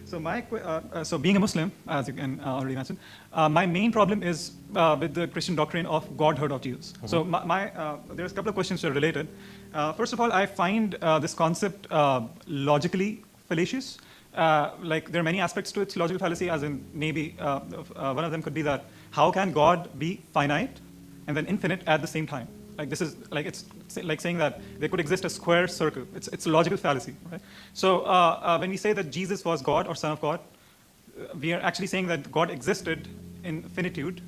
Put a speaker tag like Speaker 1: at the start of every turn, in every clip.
Speaker 1: So being a Muslim, as you can already imagine, my main problem is with the Christian doctrine of godhood of Jesus. So there's a couple of questions that are related. First of all, I find this concept logically fallacious. Like there are many aspects to its logical fallacy, as in maybe one of them could be that how can God be finite and then infinite at the same time? Like this is like it's like saying that there could exist a square circle. It's a logical fallacy, right? So when we say that Jesus was God or Son of God, we are actually saying that God existed in finitude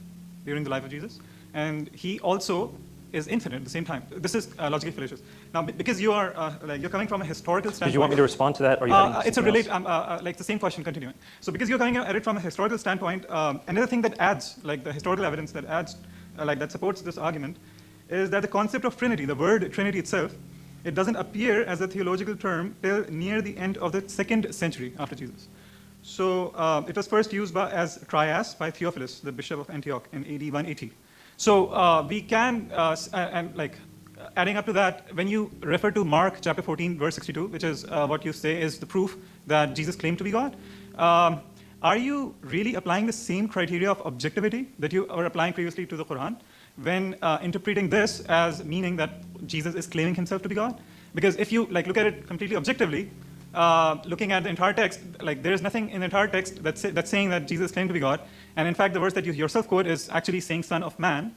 Speaker 1: during the life of Jesus, and He also is infinite at the same time. This is logically fallacious. Now, because you are like you're coming from a historical standpoint.
Speaker 2: Did you want me to respond to that, or you
Speaker 1: it's a relate. Like the same question continuing. So because you're coming at it from a historical standpoint, another thing that adds, like the historical evidence that adds, like that supports this argument, is that the concept of Trinity, the word Trinity itself, it doesn't appear as a theological term till near the end of the 2nd century after Jesus. So it was first used as trias by Theophilus, the bishop of Antioch, in AD 180. So we can, and like adding up to that, when you refer to Mark chapter 14, verse 62, which is what you say is the proof that Jesus claimed to be God, are you really applying the same criteria of objectivity that you were applying previously to the Quran when interpreting this as meaning that Jesus is claiming himself to be God? Because if you like look at it completely objectively, looking at the entire text, like there is nothing in the entire text that's saying that Jesus claimed to be God. And in fact, the verse that you yourself quote is actually saying Son of Man.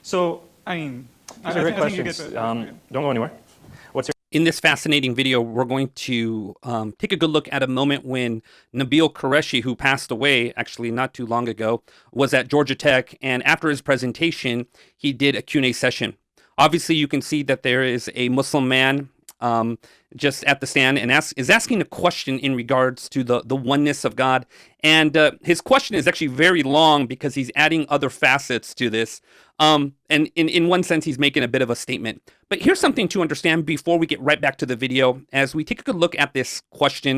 Speaker 1: So, I mean,
Speaker 2: these are great questions. Don't go anywhere.
Speaker 3: In this fascinating video, we're going to take a good look at a moment when Nabeel Qureshi, who passed away actually not too long ago, was at Georgia Tech, and after his presentation, he did a Q&A session. Obviously, you can see that there is a Muslim man just at the stand and is asking a question in regards to the oneness of God. And his question is actually very long because he's adding other facets to this. And in one sense, he's making a bit of a statement. But here's something to understand before we get right back to the video as we take a good look at this question.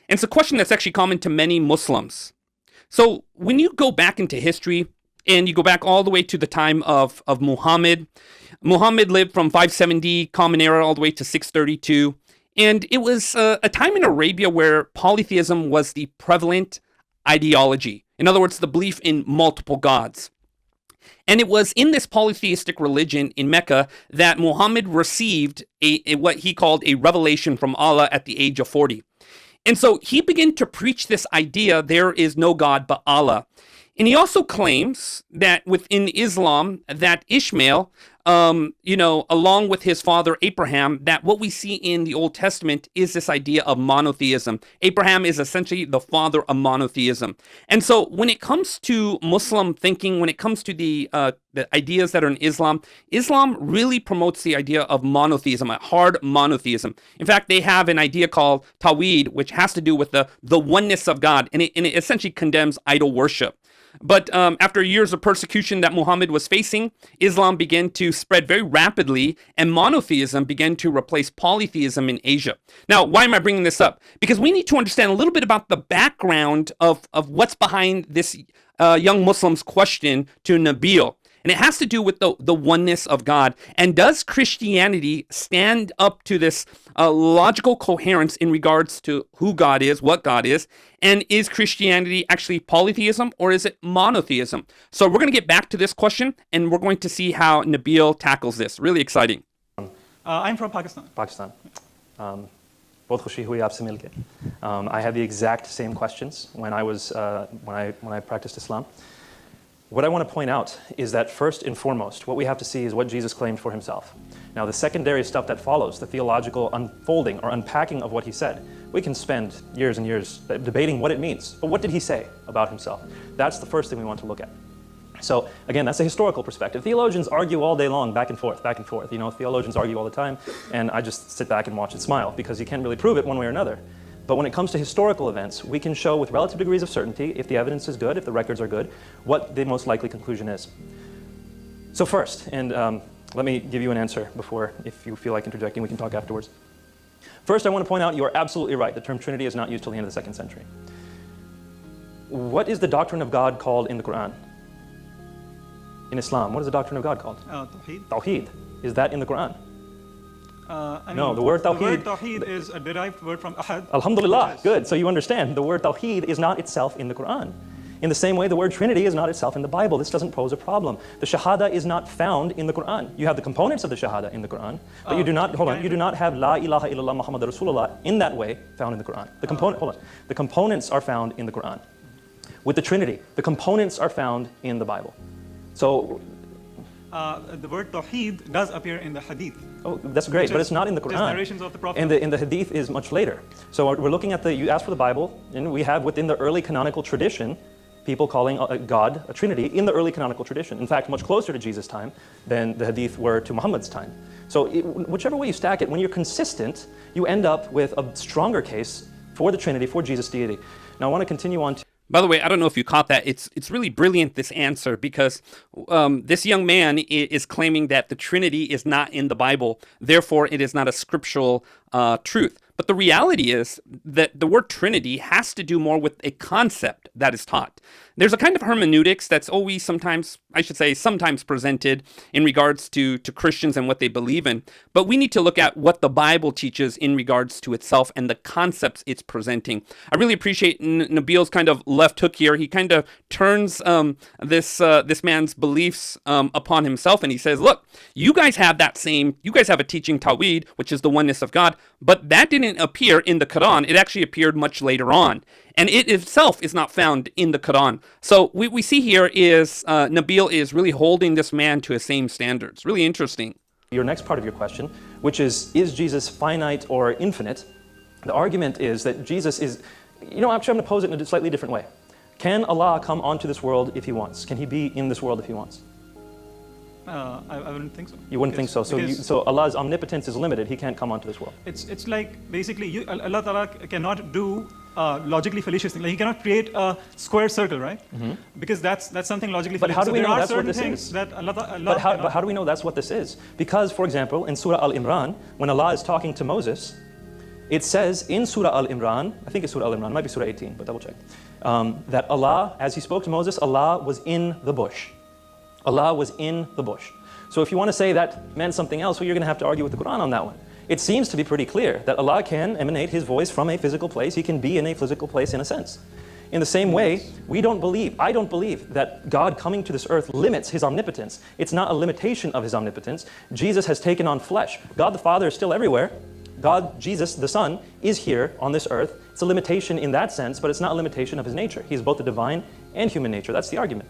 Speaker 3: And it's a question that's actually common to many Muslims. So when you go back into history, and you go back all the way to the time of Muhammad. Muhammad lived from 570 Common Era all the way to 632. And it was a time in Arabia where polytheism was the prevalent ideology. In other words, the belief in multiple gods. And it was in this polytheistic religion in Mecca that Muhammad received what he called a revelation from Allah at the age of 40. And so he began to preach this idea, there is no God but Allah. And he also claims that within Islam, that Ishmael, along with his father Abraham, that what we see in the Old Testament is this idea of monotheism. Abraham is essentially the father of monotheism. And so when it comes to Muslim thinking, when it comes to the ideas that are in Islam, Islam really promotes the idea of monotheism, a hard monotheism. In fact, they have an idea called Tawhid, which has to do with the oneness of God, and it essentially condemns idol worship. But after years of persecution that Muhammad was facing, Islam began to spread very rapidly, and monotheism began to replace polytheism in Asia. Now, why am I bringing this up? Because we need to understand a little bit about the background of what's behind this young Muslim's question to Nabeel. And it has to do with the oneness of God. And does Christianity stand up to this logical coherence in regards to who God is, what God is? And is Christianity actually polytheism or is it monotheism? So we're going to get back to this question and we're going to see how Nabeel tackles this. Really exciting.
Speaker 1: I'm from Pakistan.
Speaker 2: Pakistan. बहुत खुशी हुई आपसे मिलके. I had the exact same questions when I practiced Islam. What I want to point out is that first and foremost, what we have to see is what Jesus claimed for himself. Now, the secondary stuff that follows, the theological unfolding or unpacking of what he said, we can spend years and years debating what it means. But what did he say about himself? That's the first thing we want to look at. So again, that's a historical perspective. Theologians argue all day long, back and forth, back and forth. You know, theologians argue all the time, and I just sit back and watch and smile because you can't really prove it one way or another. But when it comes to historical events, we can show with relative degrees of certainty, if the evidence is good, if the records are good, what the most likely conclusion is. So first, and let me give you an answer before, if you feel like interjecting, we can talk afterwards. First, I want to point out you are absolutely right. The term Trinity is not used till the end of the 2nd century. What is the doctrine of God called in the Quran? In Islam, what is the doctrine of God called?
Speaker 1: Tawheed.
Speaker 2: Tawheed. Is that in the Quran? No, the word
Speaker 1: The word
Speaker 2: tawheed.
Speaker 1: tawheed is a derived word from ahad.
Speaker 2: Alhamdulillah,
Speaker 1: which is-
Speaker 2: good. So you understand, the word tawheed is not itself in the Quran. In the same way, the word Trinity is not itself in the Bible. This doesn't pose a problem. The Shahada is not found in the Quran. You have the components of the Shahada in the Quran, but you do not, hold on, you do not have La ilaha illallah Muhammad Rasulullah in that way found in the Quran. The hold on. The components are found in the Quran. With the Trinity, the components are found in the Bible. So,
Speaker 1: the word tawheed does appear in the hadith.
Speaker 2: oh, that's great, but it's not in the
Speaker 1: Just
Speaker 2: Quran.
Speaker 1: narrations of the Prophet.
Speaker 2: And the Hadith is much later. So we're looking at you asked for the Bible, and we have within the early canonical tradition, people calling God a Trinity in the early canonical tradition. In fact, much closer to Jesus' time than the Hadith were to Muhammad's time. So whichever way you stack it, when you're consistent, you end up with a stronger case for the Trinity, for Jesus' deity. Now I want to continue on to
Speaker 3: By the way, I don't know if you caught that. It's really brilliant, this answer, because this young man is claiming that the Trinity is not in the Bible, therefore it is not a scriptural truth. But the reality is that the word Trinity has to do more with a concept that is taught. There's a kind of hermeneutics that's always sometimes presented in regards to Christians and what they believe in. But we need to look at what the Bible teaches in regards to itself and the concepts it's presenting. I really appreciate Nabeel's kind of left hook here. He kind of turns this man's beliefs upon himself, and he says, look, you guys have a teaching Tawhid, which is the oneness of God, but that didn't appear in the Quran. It actually appeared much later on. And it itself is not found in the Quran. So we see here is Nabeel is really holding this man to the same standards. Really interesting.
Speaker 2: your next part of your question, which is Jesus finite or infinite? The argument is that Jesus is, actually I'm going to pose it in a slightly different way. Can Allah come onto this world if He wants? Can He be in this world if He wants?
Speaker 1: I wouldn't think so.
Speaker 2: You wouldn't think so. So Allah's omnipotence is limited. He can't come onto this world.
Speaker 1: It's like basically Allah Ta'ala cannot do logically fallacious things. Like He cannot create a square circle, right? Mm-hmm. Because that's something logically
Speaker 2: But
Speaker 1: fallacious.
Speaker 2: how do we
Speaker 1: there
Speaker 2: know
Speaker 1: are
Speaker 2: that's what
Speaker 1: certain
Speaker 2: this
Speaker 1: things
Speaker 2: is?
Speaker 1: that Allah
Speaker 2: But how do we know that's what this is? Because, for example, in Surah Al-Imran, when Allah is talking to Moses, it says in Surah Al-Imran, I think it's Surah Al-Imran, it might be Surah 18, but double check, that Allah, as He spoke to Moses, Allah was in the bush. Allah was in the bush. So if you want to say that meant something else, well, you're going to have to argue with the Quran on that one. It seems to be pretty clear that Allah can emanate His voice from a physical place. He can be in a physical place in a sense. In the same way, I don't believe that God coming to this earth limits His omnipotence. It's not a limitation of His omnipotence. Jesus has taken on flesh. God the Father is still everywhere. God, Jesus, the Son, is here on this earth. It's a limitation in that sense, but it's not a limitation of His nature. He's both the divine and human nature. That's the argument.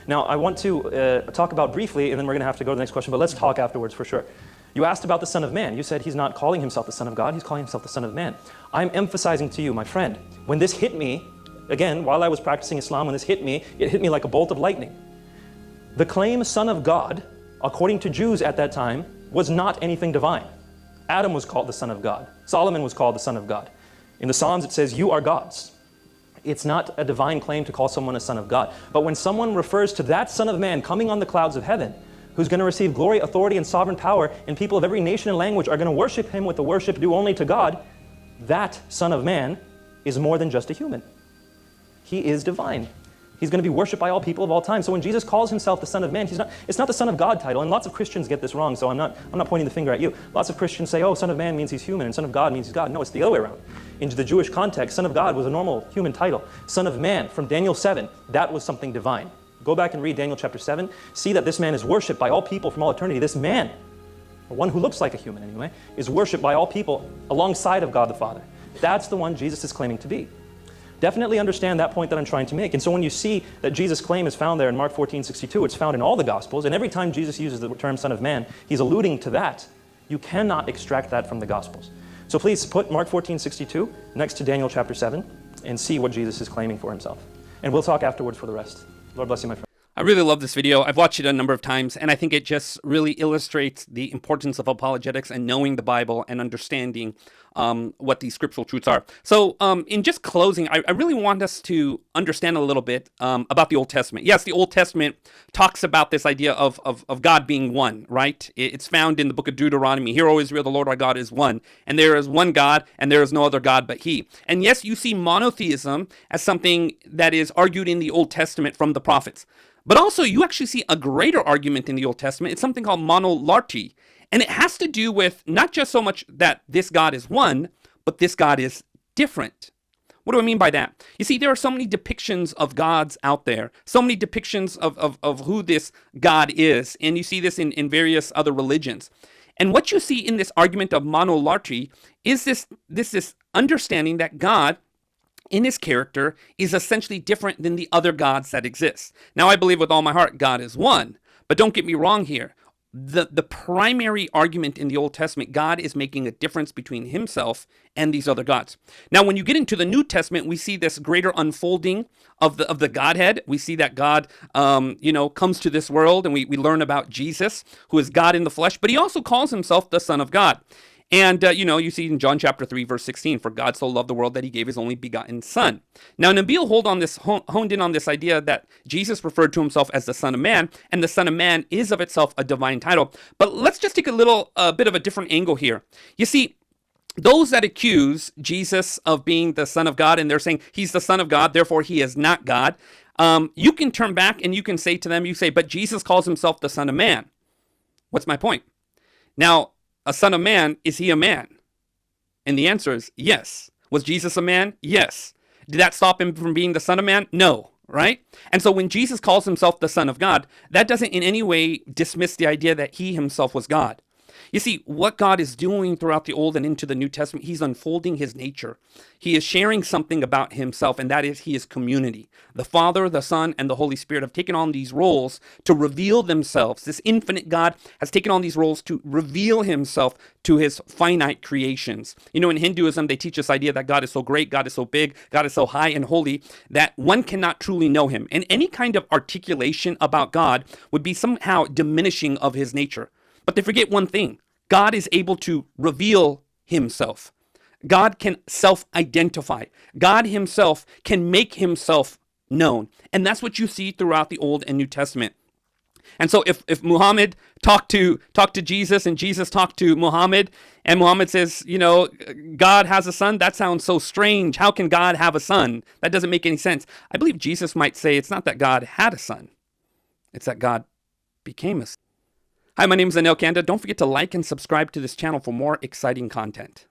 Speaker 2: Now, I want to talk about briefly, and then we're going to have to go to the next question, but let's talk afterwards for sure. You asked about the Son of Man. You said He's not calling Himself the Son of God. He's calling Himself the Son of Man. I'm emphasizing to you, my friend, when this hit me, again, while I was practicing Islam, when this hit me, it hit me like a bolt of lightning. The claim Son of God, according to Jews at that time, was not anything divine. Adam was called the Son of God. Solomon was called the Son of God. In the Psalms it says, you are gods. It's not a divine claim to call someone a son of God. But when someone refers to that Son of Man coming on the clouds of heaven, who's going to receive glory, authority, and sovereign power, and people of every nation and language are going to worship Him with the worship due only to God, that Son of Man is more than just a human. He is divine. He's going to be worshipped by all people of all time. So when Jesus calls Himself the Son of Man, it's not the Son of God title. And lots of Christians get this wrong, so I'm not pointing the finger at you. Lots of Christians say, oh, Son of Man means He's human, and Son of God means He's God. No, it's the other way around. In the Jewish context, Son of God was a normal human title. Son of Man, from Daniel 7, that was something divine. Go back and read Daniel chapter 7. See that this man is worshipped by all people from all eternity. This man, or one who looks like a human anyway, is worshipped by all people alongside of God the Father. That's the one Jesus is claiming to be. Definitely understand that point that I'm trying to make. And so when you see that Jesus' claim is found there in Mark 14:62, it's found in all the Gospels, and every time Jesus uses the term Son of Man, He's alluding to that. You cannot extract that from the Gospels. So please put Mark 14:62 next to Daniel chapter 7 and see what Jesus is claiming for Himself. And we'll talk afterwards for the rest. Lord bless you, my friend.
Speaker 3: I really love this video. I've watched it a number of times, and I think it just really illustrates the importance of apologetics and knowing the Bible and understanding what these scriptural truths are. So in just closing, I really want us to understand a little bit about the Old Testament. Yes, the Old Testament talks about this idea of God being one, right? It's found in the book of Deuteronomy. Hear, O Israel, the Lord our God is one. And there is one God, and there is no other God but He. And yes, you see monotheism as something that is argued in the Old Testament from the prophets. But also, you actually see a greater argument in the Old Testament. It's something called monolarty. And it has to do with not just so much that this God is one, but this God is different. What do I mean by that? You see, there are so many depictions of gods out there, so many depictions of who this God is, and you see this in various other religions. And what you see in this argument of monolatry is this understanding that God, in his character, is essentially different than the other gods that exist. Now, I believe with all my heart God is one, but don't get me wrong here. The primary argument in the Old Testament, God is making a difference between himself and these other gods. Now, when you get into the New Testament, we see this greater unfolding of the Godhead. We see that God, comes to this world, and we learn about Jesus, who is God in the flesh, but he also calls himself the Son of God. And, you see in John chapter 3, verse 16, for God so loved the world that he gave his only begotten Son. Now, Nabeel honed in on this idea that Jesus referred to himself as the Son of Man, and the Son of Man is of itself a divine title. But let's just take a bit of a different angle here. You see, those that accuse Jesus of being the Son of God, and they're saying he's the Son of God, therefore he is not God, you can turn back and you can say to them, but Jesus calls himself the Son of Man. What's my point? Now, a son of man, is he a man? And the answer is yes. Was Jesus a man? Yes. Did that stop him from being the Son of Man? No, right? And so when Jesus calls himself the Son of God, that doesn't in any way dismiss the idea that he himself was God. You see, what God is doing throughout the Old and into the New Testament, he's unfolding his nature. He is sharing something about himself, and that is he is community. The Father, the Son, and the Holy Spirit have taken on these roles to reveal themselves. This infinite God has taken on these roles to reveal himself to his finite creations. In Hinduism, they teach this idea that God is so great, God is so big, God is so high and holy that one cannot truly know him. And any kind of articulation about God would be somehow diminishing of his nature. But they forget one thing. God is able to reveal himself. God can self-identify. God himself can make himself known. And that's what you see throughout the Old and New Testament. And so if Muhammad talked to Jesus and Jesus talked to Muhammad, and Muhammad says, God has a son, that sounds so strange. How can God have a son? That doesn't make any sense. I believe Jesus might say it's not that God had a son. It's that God became a son. Hi, my name is Anil Kanda. Don't forget to like and subscribe to this channel for more exciting content.